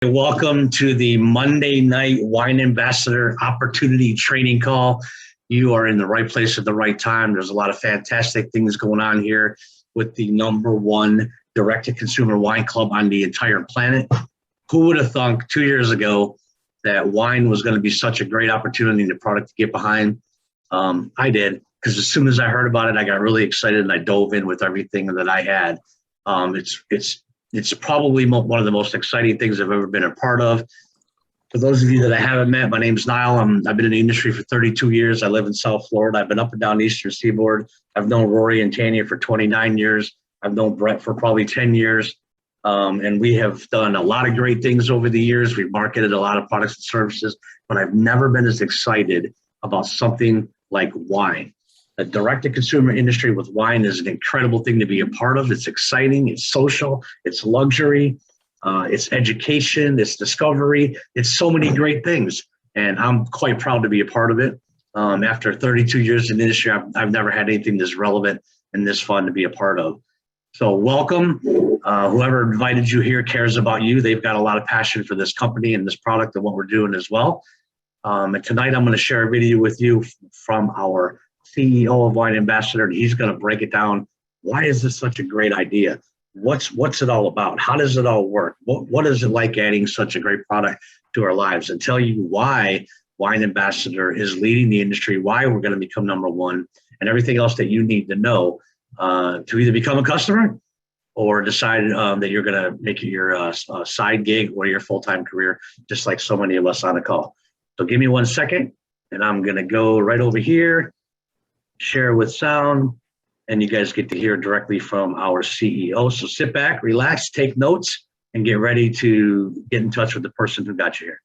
Welcome to the Monday night Wine Ambassador Opportunity Training Call. You are in the right place at the right time. There's a lot of fantastic things going on here with the #1 direct-to-consumer wine club on the entire planet. Who would have thunk 2 years ago that wine was going to be such a great opportunity and a product to get behind? I did, because as soon as I heard about it, I got really excited and I dove in with everything that I had. It's probably one of the most exciting things I've ever been a part of. For those of you that I haven't met, my name's Niall. I've been in the industry for 32 years. I live in South Florida. I've been up and down the Eastern Seaboard. I've known Rory and Tanya for 29 years. I've known Brett for probably 10 years. And we have done a lot of great things over the years. We've marketed a lot of products and services, but I've never been as excited about something like wine. The direct-to-consumer industry with wine is an incredible thing to be a part of. It's exciting, it's social, it's luxury, it's education, it's discovery, it's so many great things. And I'm quite proud to be a part of it. After 32 years in the industry, I've never had anything this relevant and this fun to be a part of. So welcome. Whoever invited you here cares about you. They've got a lot of passion for this company and this product and what we're doing as well. And tonight I'm going to share a video with you from our CEO of Wine Ambassador, and he's going to break it down. Why is this such a great idea? What's it all about? How does it all work? What is it like adding such a great product to our lives, and tell you why Wine Ambassador is leading the industry, why we're going to become #1, and everything else that you need to know to either become a customer or decide that you're going to make it your side gig or your full-time career, just like so many of us on the call. So give me 1 second, and I'm going to go right over here, share with sound, and you guys get to hear directly from our CEO. So sit back, relax, take notes, and get ready to get in touch with the person who got you here.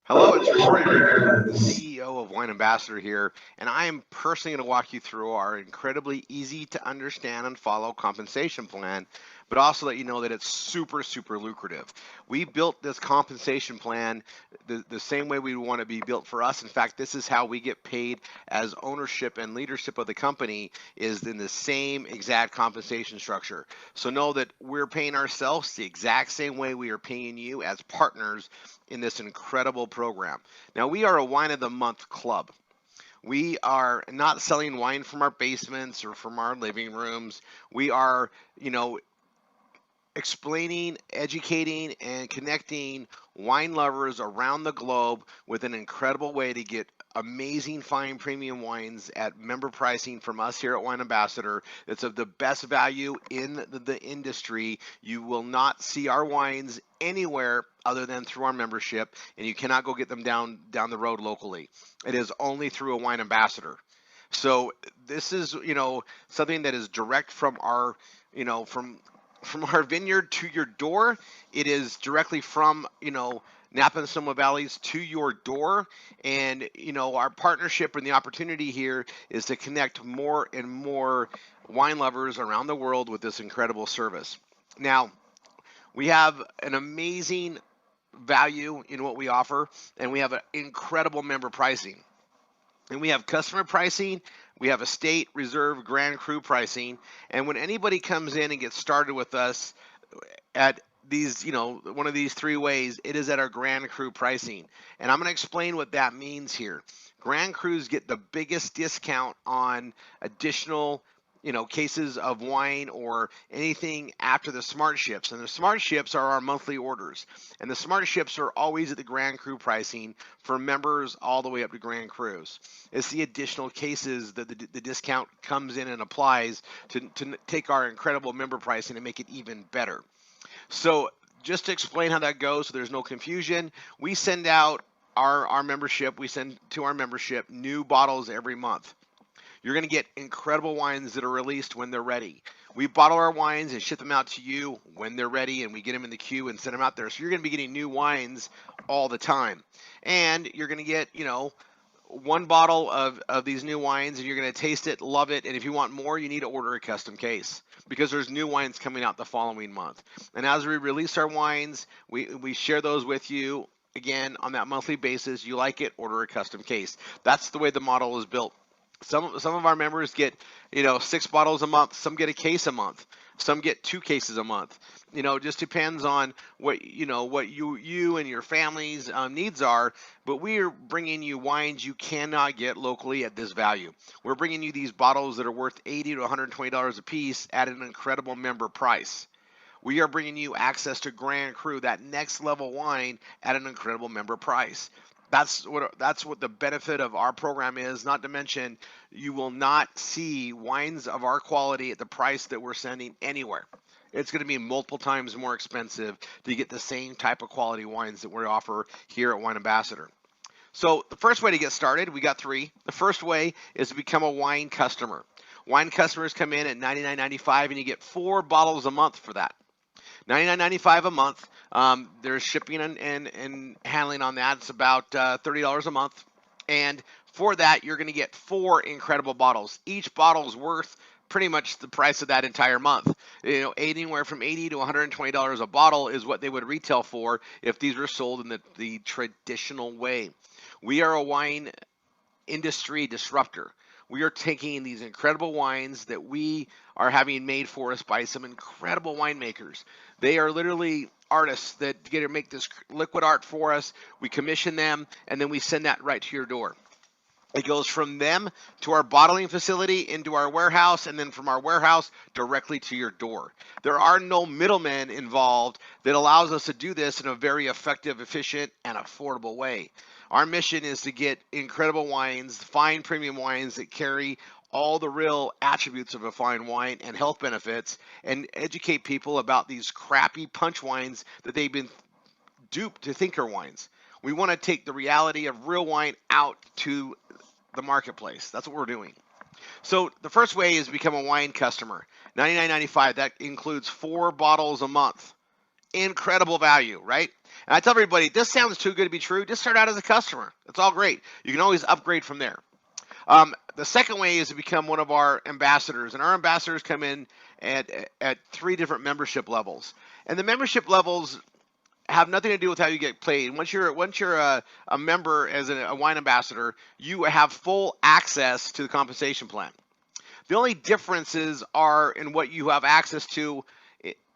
Hello, it's Rory, the CEO of Wine Ambassador here, and I am personally going to walk you through our incredibly easy to understand and follow compensation plan, but also let you know that it's super lucrative. We built this compensation plan the same way we want to be built for us. In fact, this is how we get paid as ownership and leadership of the company, is in the same exact compensation structure. So know that we're paying ourselves the exact same way we are paying you as partners in this incredible program. Now, we are a Wine of the Month club. We are not selling wine from our basements or from our living rooms. We are, explaining, educating, and connecting wine lovers around the globe with an incredible way to get amazing fine premium wines at member pricing from us here at Wine Ambassador. It's of the best value in the industry. You will not see our wines anywhere other than through our membership, and you cannot go get them down the road locally. It is only through a Wine Ambassador. So this is, something that is direct from our, from our vineyard to your door. It is directly from, Napa and Sonoma Valleys to your door. And, our partnership and the opportunity here is to connect more and more wine lovers around the world with this incredible service. Now, we have an amazing value in what we offer, and we have an incredible member pricing. And we have customer pricing, we have estate, reserve, Grand Cru pricing, and when anybody comes in and gets started with us at these, one of these three ways, it is at our Grand Cru pricing. And I'm going to explain what that means here. Grand Crus get the biggest discount on additional cases of wine or anything after the Smart Ships. And the Smart Ships are our monthly orders. And the Smart Ships are always at the Grand Cru pricing for members all the way up to Grand Crus. It's the additional cases that the discount comes in and applies to take our incredible member pricing and make it even better. So just to explain how that goes so there's no confusion, we send out our membership, we send to our membership new bottles every month. You're going to get incredible wines that are released when they're ready. We bottle our wines and ship them out to you when they're ready, and we get them in the queue and send them out there. So you're going to be getting new wines all the time. And you're going to get, one bottle of these new wines, and you're going to taste it, love it. And if you want more, you need to order a custom case because there's new wines coming out the following month. And as we release our wines, we share those with you, again, on that monthly basis. You like it, order a custom case. That's the way the model is built. Some of our members get 6 bottles a month. Some get a case a month. Some get 2 cases a month. It just depends on what you and your family's needs are. But we are bringing you wines you cannot get locally at this value. We're bringing you these bottles that are worth $80 to $120 a piece at an incredible member price. We are bringing you access to Grand Cru, that next level wine, at an incredible member price. That's what the benefit of our program is. Not to mention, you will not see wines of our quality at the price that we're sending anywhere. It's going to be multiple times more expensive to get the same type of quality wines that we offer here at Wine Ambassador. So the first way to get started, we got 3. The first way is to become a wine customer. Wine customers come in at $99.95 and you get 4 bottles a month for that. $99.95 a month. There's shipping and handling on that. It's about $30 a month. And for that, you're going to get 4 incredible bottles. Each bottle is worth pretty much the price of that entire month. Anywhere from $80 to $120 a bottle is what they would retail for if these were sold in the traditional way. We are a wine industry disruptor. We are taking these incredible wines that we are having made for us by some incredible winemakers. They are literally artists that get to make this liquid art for us. We commission them, and then we send that right to your door. It goes from them to our bottling facility into our warehouse, and then from our warehouse directly to your door. There are no middlemen involved that allows us to do this in a very effective, efficient, and affordable way. Our mission is to get incredible wines, fine premium wines that carry all the real attributes of a fine wine and health benefits, and educate people about these crappy punch wines that they've been duped to think are wines. We want to take the reality of real wine out to the marketplace. That's what we're doing. So the first way is become a wine customer. $99.95. That includes 4 bottles a month. Incredible value, right? And I tell everybody, this sounds too good to be true. Just start out as a customer. It's all great. You can always upgrade from there. The second way is to become one of our ambassadors, and our ambassadors come in at 3 different membership levels. And the membership levels have nothing to do with how you get paid. Once you're a member as a wine ambassador, you have full access to the compensation plan. The only differences are in what you have access to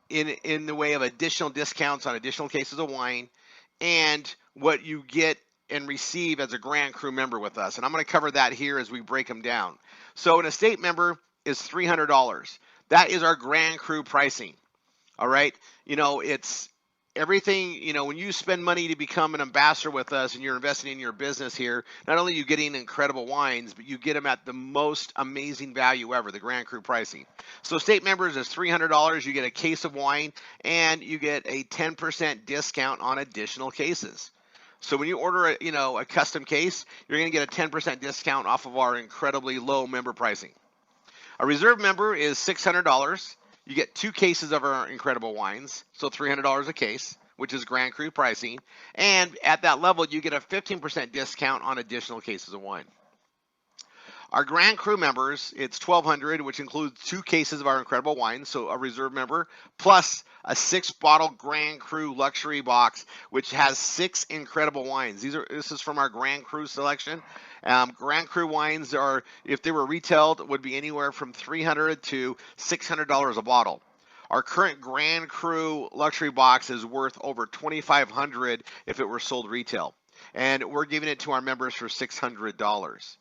in the way of additional discounts on additional cases of wine, and what you get and receive as a Grand Cru member with us. And I'm going to cover that here as we break them down. So an estate member is $300. That is our Grand Cru pricing. All right. It's everything. When you spend money to become an ambassador with us and you're investing in your business here, not only are you getting incredible wines, but you get them at the most amazing value ever, the Grand Cru pricing. So state members is $300. You get a case of wine and you get a 10% discount on additional cases. So when you order a custom case, you're going to get a 10% discount off of our incredibly low member pricing. A reserve member is $600. You get 2 cases of our incredible wines, so $300 a case, which is Grand Cru pricing. And at that level, you get a 15% discount on additional cases of wine. Our Grand Cru members, it's $1,200, which includes 2 cases of our incredible wine, so a reserve member, plus a 6-bottle Grand Cru luxury box, which has 6 incredible wines. This is from our Grand Cru selection. Grand Cru wines are, if they were retailed, would be anywhere from $300 to $600 a bottle. Our current Grand Cru luxury box is worth over $2,500 if it were sold retail, and we're giving it to our members for $600.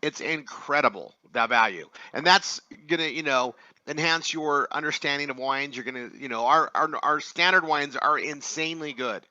It's incredible, that value. And that's going to, enhance your understanding of wines. You're going to, our standard wines are insanely good.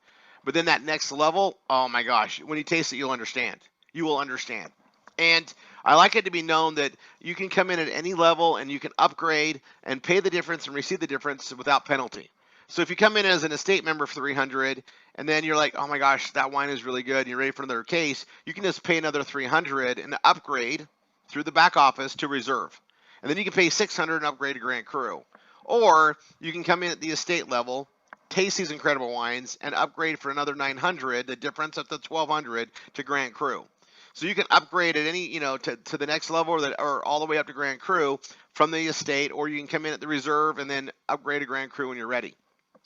But then that next level, oh my gosh, when you taste it, you'll understand. You will understand. And I like it to be known that you can come in at any level and you can upgrade and pay the difference and receive the difference without penalty. So if you come in as an estate member for $300 and then you're like, oh my gosh, that wine is really good and you're ready for another case, you can just pay another $300 and upgrade through the back office to reserve. And then you can pay $600 and upgrade to Grand Cru. Or you can come in at the estate level, taste these incredible wines, and upgrade for another $900, the difference of the $1,200 to Grand Cru. So you can upgrade at any, to the next level or all the way up to Grand Cru from the estate, or you can come in at the reserve and then upgrade to Grand Cru when you're ready.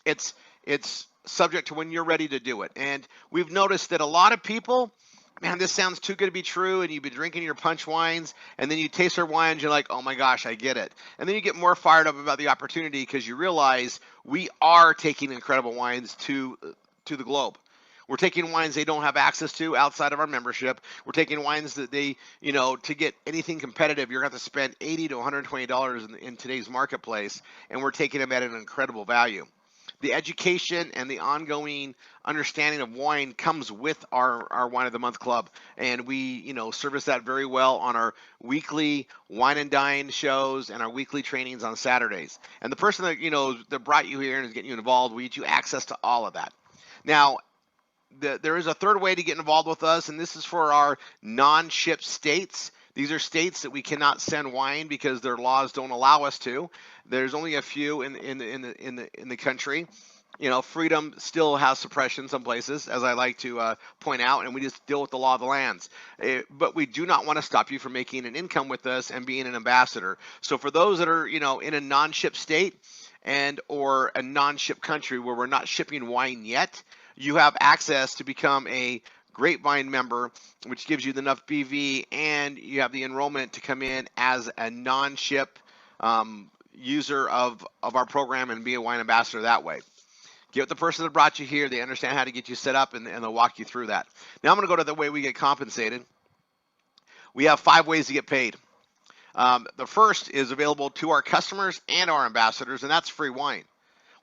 It's subject to when you're ready to do it. And we've noticed that a lot of people, man, this sounds too good to be true, and you've been drinking your punch wines, and then you taste our wines, you're like, oh my gosh, I get it. And then you get more fired up about the opportunity because you realize we are taking incredible wines to the globe. We're taking wines they don't have access to outside of our membership. We're taking wines that they, to get anything competitive, you're going to have to spend $80 to $120 in today's marketplace, and we're taking them at an incredible value. The education and the ongoing understanding of wine comes with our Wine of the Month Club, and we service that very well on our weekly wine and dine shows and our weekly trainings on Saturdays. And the person that brought you here and is getting you involved, we get you access to all of that. Now, there is a third way to get involved with us, and this is for our non-ship states. These are states that we cannot send wine because their laws don't allow us to. There's only a few in the country. Freedom still has suppression some places, as I like to point out, and we just deal with the law of the lands. But we do not want to stop you from making an income with us and being an ambassador. So for those that are in a non-ship state and or a non-ship country where we're not shipping wine yet, you have access to become a Grapevine member, which gives you enough BV, and you have the enrollment to come in as a non-ship user of our program and be a wine ambassador that way. Get with the person that brought you here. They understand how to get you set up, and they'll walk you through that. Now I'm going to go to the way we get compensated. We have 5 ways to get paid. The first is available to our customers and our ambassadors, and that's free wine.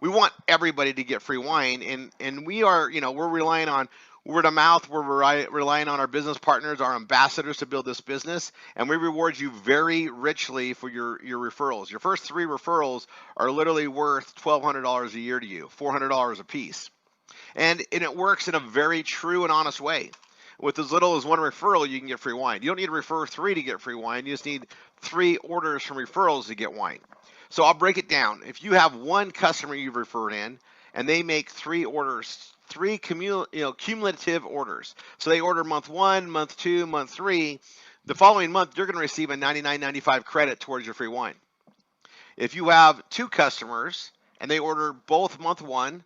We want everybody to get free wine, and we are, we're relying on word of mouth. We're relying on our business partners, our ambassadors, to build this business, and we reward you very richly for your referrals. Your first 3 referrals are literally worth $1,200 a year to you, $400 a piece, and it works in a very true and honest way. With as little as 1 referral, you can get free wine. You don't need to refer 3 to get free wine. You just need 3 orders from referrals to get wine. So I'll break it down. If you have 1 customer you've referred in, and they make 3 orders, 3 cumulative orders. So they order month 1, month 2, month 3. The following month, you're going to receive a $99.95 credit towards your free wine. If you have 2 customers and they order both month 1,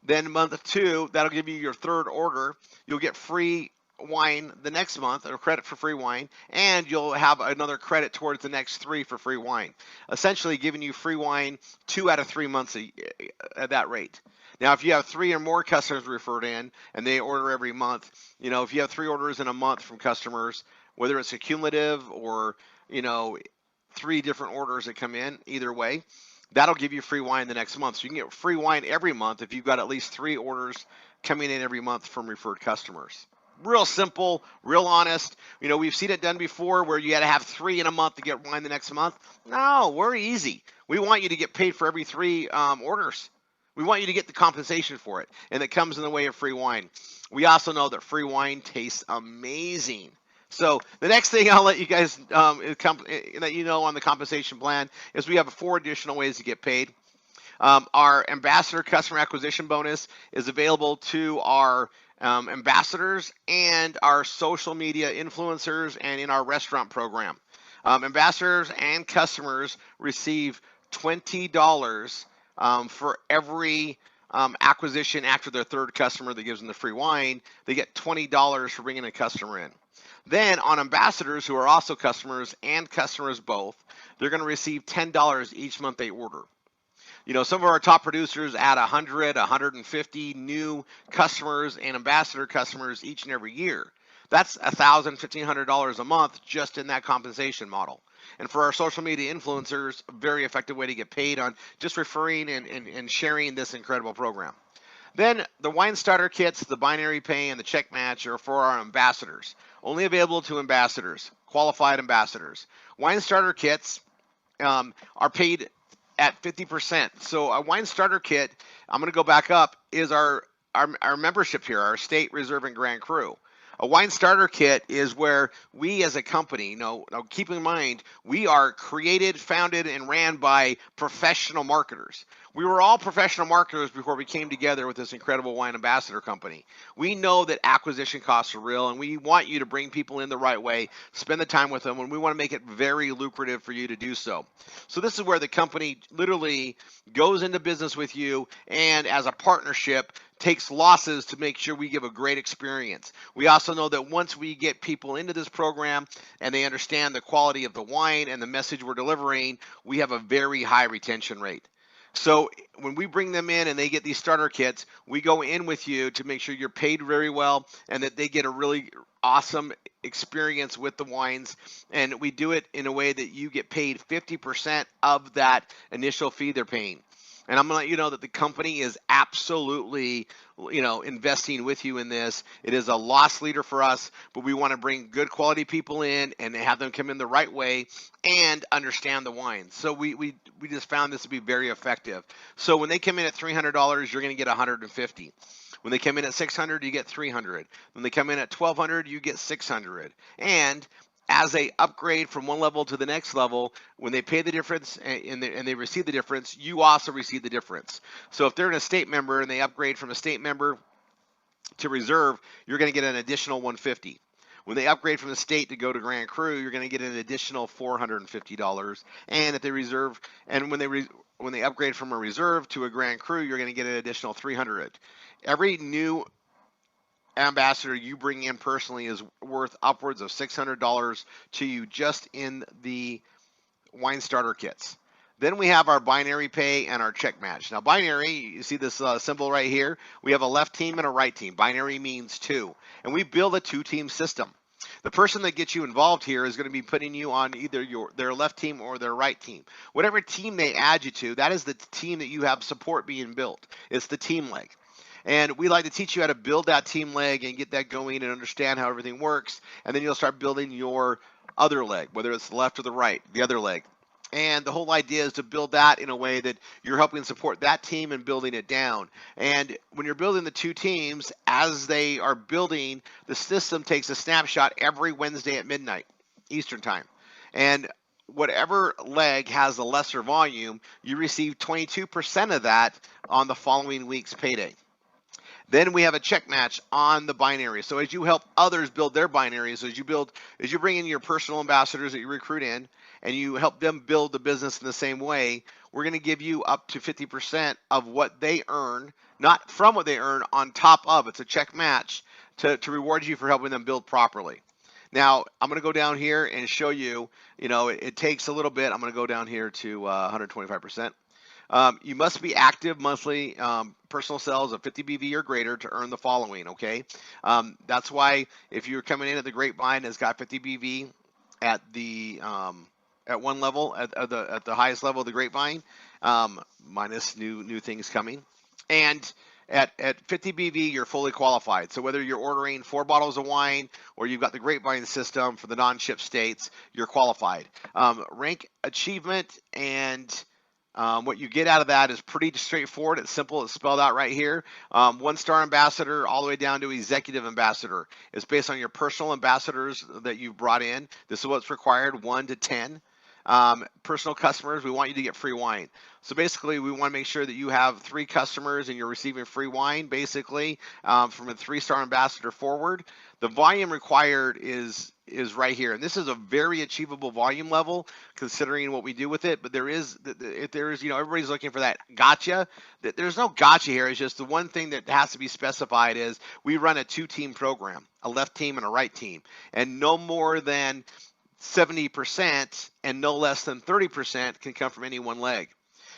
then month 2, that'll give you your 3rd order. You'll get free wine the next month, or credit for free wine, and you'll have another credit towards the next 3 for free wine, essentially giving you free wine 2 out of 3 months at that rate. Now, if you have 3 or more customers referred in and they order every month, if you have 3 orders in a month from customers, whether it's a cumulative or 3 different orders that come in, either way, that'll give you free wine the next month. So you can get free wine every month if you've got at least 3 orders coming in every month from referred customers. Real simple, real honest. We've seen it done before where you had to have 3 in a month to get wine the next month. No, we're easy. We want you to get paid for every 3 orders. We want you to get the compensation for it, and it comes in the way of free wine. We also know that free wine tastes amazing. So the next thing I'll let you guys on the compensation plan is we have 4 additional ways to get paid. Our ambassador customer acquisition bonus is available to our ambassadors and our social media influencers and in our restaurant program. Ambassadors and customers receive $20 for every acquisition after their 3rd customer that gives them the free wine. They get $20 for bringing a customer in. Then on ambassadors who are also customers and customers both, they're going to receive $10 each month they order. Some of our top producers add 100, 150 new customers and ambassador customers each and every year. That's $1,000, $1,500 a month just in that compensation model. And for our social media influencers, a very effective way to get paid on just referring and sharing this incredible program. Then the wine starter kits, the binary pay, and the check match are for our ambassadors. Only available to ambassadors, qualified ambassadors. Wine starter kits are paid at 50%. So a wine starter kit, I'm going to go back up, is our membership here, our state, reserve, and grand cru. A wine starter kit is where we as a company, now keep in mind, we are created, founded, and ran by professional marketers. We were all professional marketers before we came together with this incredible wine ambassador company. We know that acquisition costs are real, and we want you to bring people in the right way, spend the time with them, and we want to make it very lucrative for you to do so. So this is where the company literally goes into business with you, and as a partnership, takes losses to make sure we give a great experience. We also know that once we get people into this program and they understand the quality of the wine and the message we're delivering, we have a very high retention rate. So when we bring them in and they get these starter kits, we go in with you to make sure you're paid very well and that they get a really awesome experience with the wines. And we do it in a way that you get paid 50% of that initial fee they're paying. And I'm gonna let you know that the company is absolutely, investing with you in this. It is a loss leader for us, but we want to bring good quality people in and have them come in the right way and understand the wine. So we just found this to be very effective. So when they come in at $300, you're going to get 150. When they come in at 600, you get 300. When they come in at 1200, you get 600. And as they upgrade from one level to the next level, when they pay the difference and they receive the difference, you also receive the difference. So if they're an estate member and they upgrade from estate member to reserve, you're going to get an additional 150. When they upgrade from the state to go to Grand Cru, you're going to get an additional $450. And if they reserve, and when they upgrade from a reserve to a Grand Cru, you're going to get an additional 300. Every new ambassador you bring in personally is worth upwards of $600 to you just in the wine starter kits. Then we have our binary pay and our check match. Now binary, you see this symbol right here? We have a left team and a right team. Binary means two. And we build a two-team system. The person that gets you involved here is going to be putting you on either their left team or their right team. Whatever team they add you to, that is the team that you have support being built. It's the team leg. And we like to teach you how to build that team leg and get that going and understand how everything works. And then you'll start building your other leg, whether it's the left or the right, the other leg. And the whole idea is to build that in a way that you're helping support that team and building it down. And when you're building the two teams, as they are building, the system takes a snapshot every Wednesday at midnight Eastern time. And whatever leg has the lesser volume, you receive 22% of that on the following week's payday. Then we have a check match on the binary. So as you help others build their binaries, as you bring in your personal ambassadors that you recruit in, and you help them build the business in the same way, we're going to give you up to 50% of what they earn, not from what they earn, on top of. It's a check match to reward you for helping them build properly. Now, I'm going to go down here and show you, it takes a little bit. I'm going to go down here to 125%. You must be active monthly personal sales of 50 BV or greater to earn the following, okay? That's why if you're coming in at the Grapevine that's got 50 BV at the at one level, at the highest level of the Grapevine, minus new things coming, and at 50 BV, you're fully qualified. So whether you're ordering 4 bottles of wine or you've got the Grapevine system for the non-chip states, you're qualified. Rank achievement and what you get out of that is pretty straightforward. It's simple. It's spelled out right here. 1-star ambassador all the way down to executive ambassador. It's based on your personal ambassadors that you've brought in. This is what's required, 1 to 10. Personal customers, we want you to get free wine. So basically, we want to make sure that you have 3 customers and you're receiving free wine, basically, from a 3-star ambassador forward. The volume required is right here, and this is a very achievable volume level considering what we do with it. But if there's everybody's looking for that gotcha. There's no gotcha here. It's just the one thing that has to be specified is we run a 2-team program, a left team and a right team, and no more than 70% and no less than 30% can come from any one leg.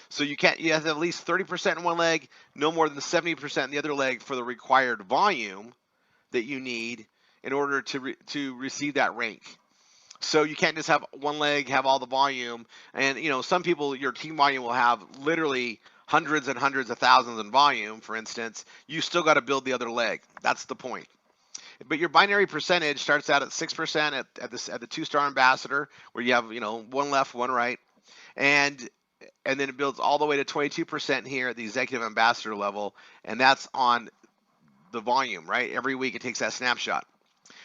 So you have to have at least 30% in one leg, no more than 70% in the other leg for the required volume that you need in order to receive that rank. So you can't just have one leg have all the volume. And some people, your team volume will have literally hundreds and hundreds of thousands in volume, for instance. You still got to build the other leg. That's the point. But your binary percentage starts out at 6% at the 2-star ambassador, where you have 1 left, 1 right, and then it builds all the way to 22% here at the executive ambassador level, and that's on the volume, right? Every week it takes that snapshot.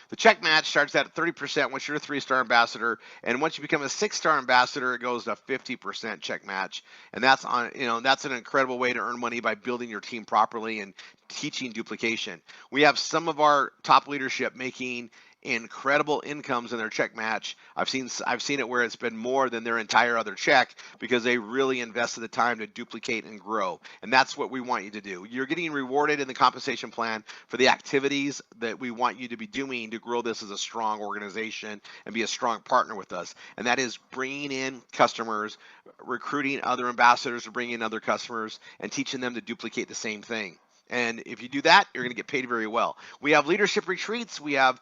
The check match starts at 30% once you're a 3-star ambassador, and once you become a 6-star ambassador, it goes to 50% check match. And that's that's an incredible way to earn money by building your team properly and teaching duplication. We have some of our top leadership making incredible incomes in their check match. I've seen it where it's been more than their entire other check because they really invested the time to duplicate and grow. And that's what we want you to do. You're getting rewarded in the compensation plan for the activities that we want you to be doing to grow this as a strong organization and be a strong partner with us. And that is bringing in customers, recruiting other ambassadors to bring in other customers, and teaching them to duplicate the same thing. And if you do that, you're going to get paid very well. We have leadership retreats. We have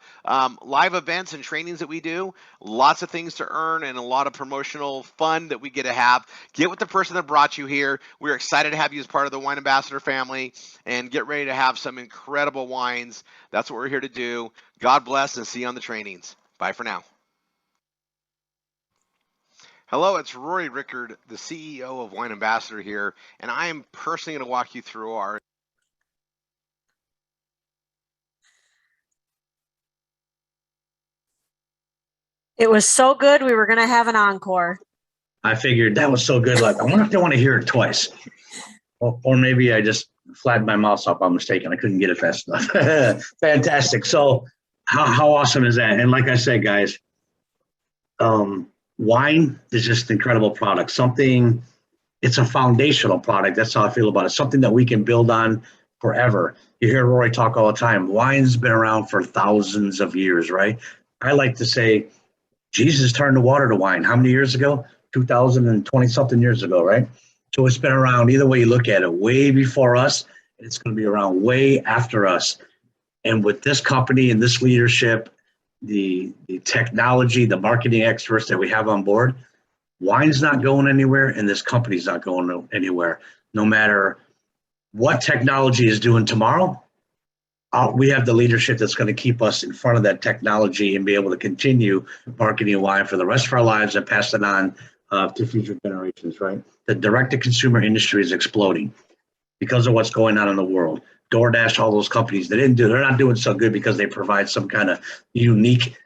live events and trainings that we do. Lots of things to earn and a lot of promotional fun that we get to have. Get with the person that brought you here. We're excited to have you as part of the Wine Ambassador family, and get ready to have some incredible wines. That's what we're here to do. God bless, and see you on the trainings. Bye for now. Hello, it's Rory Rickard, the CEO of Wine Ambassador here, and I am personally going to walk you through our It was so good, we were going to have an encore. I figured that was so good. Like, I wonder if they want to hear it twice. Or maybe I just flattened my mouse up. I'm mistaken. I couldn't get it fast enough. Fantastic. So how awesome is that? And like I said, guys, wine is just an incredible product. It's a foundational product. That's how I feel about it. Something that we can build on forever. You hear Rory talk all the time. Wine's been around for thousands of years, right? I like to say Jesus turned the water to wine. How many years ago? 2020 something years ago, right? So it's been around, either way you look at it, way before us, and it's going to be around way after us. And with this company and this leadership, the technology, the marketing experts that we have on board, wine's not going anywhere, and this company's not going anywhere. No matter what technology is doing tomorrow, we have the leadership that's going to keep us in front of that technology and be able to continue marketing wine for the rest of our lives and pass it on to future generations, right? The direct-to-consumer industry is exploding because of what's going on in the world. DoorDash, all those companies, they're not doing so good because they provide some kind of unique,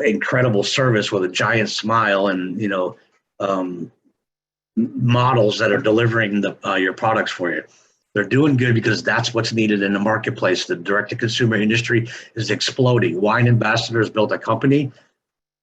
incredible service with a giant smile and, models that are delivering your products for you. They're doing good because that's what's needed in the marketplace. The direct-to-consumer industry is exploding. Wine Ambassadors built a company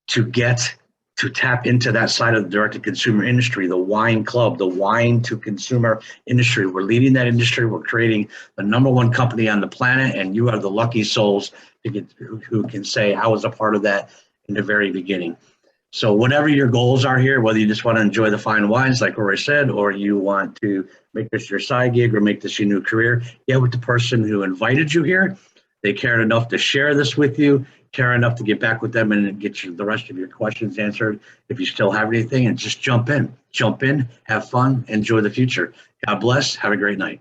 to tap into that side of the direct-to-consumer industry, the wine club, the wine-to-consumer industry. We're leading that industry. We're creating the #1 company on the planet, and you are the lucky souls who can say, I was a part of that in the very beginning. So whatever your goals are here, whether you just want to enjoy the fine wines, like Rory said, or you want to make this your side gig or make this your new career, get with the person who invited you here. They cared enough to share this with you, care enough to get back with them and get you the rest of your questions answered. If you still have anything, and just jump in, have fun, enjoy the future. God bless. Have a great night.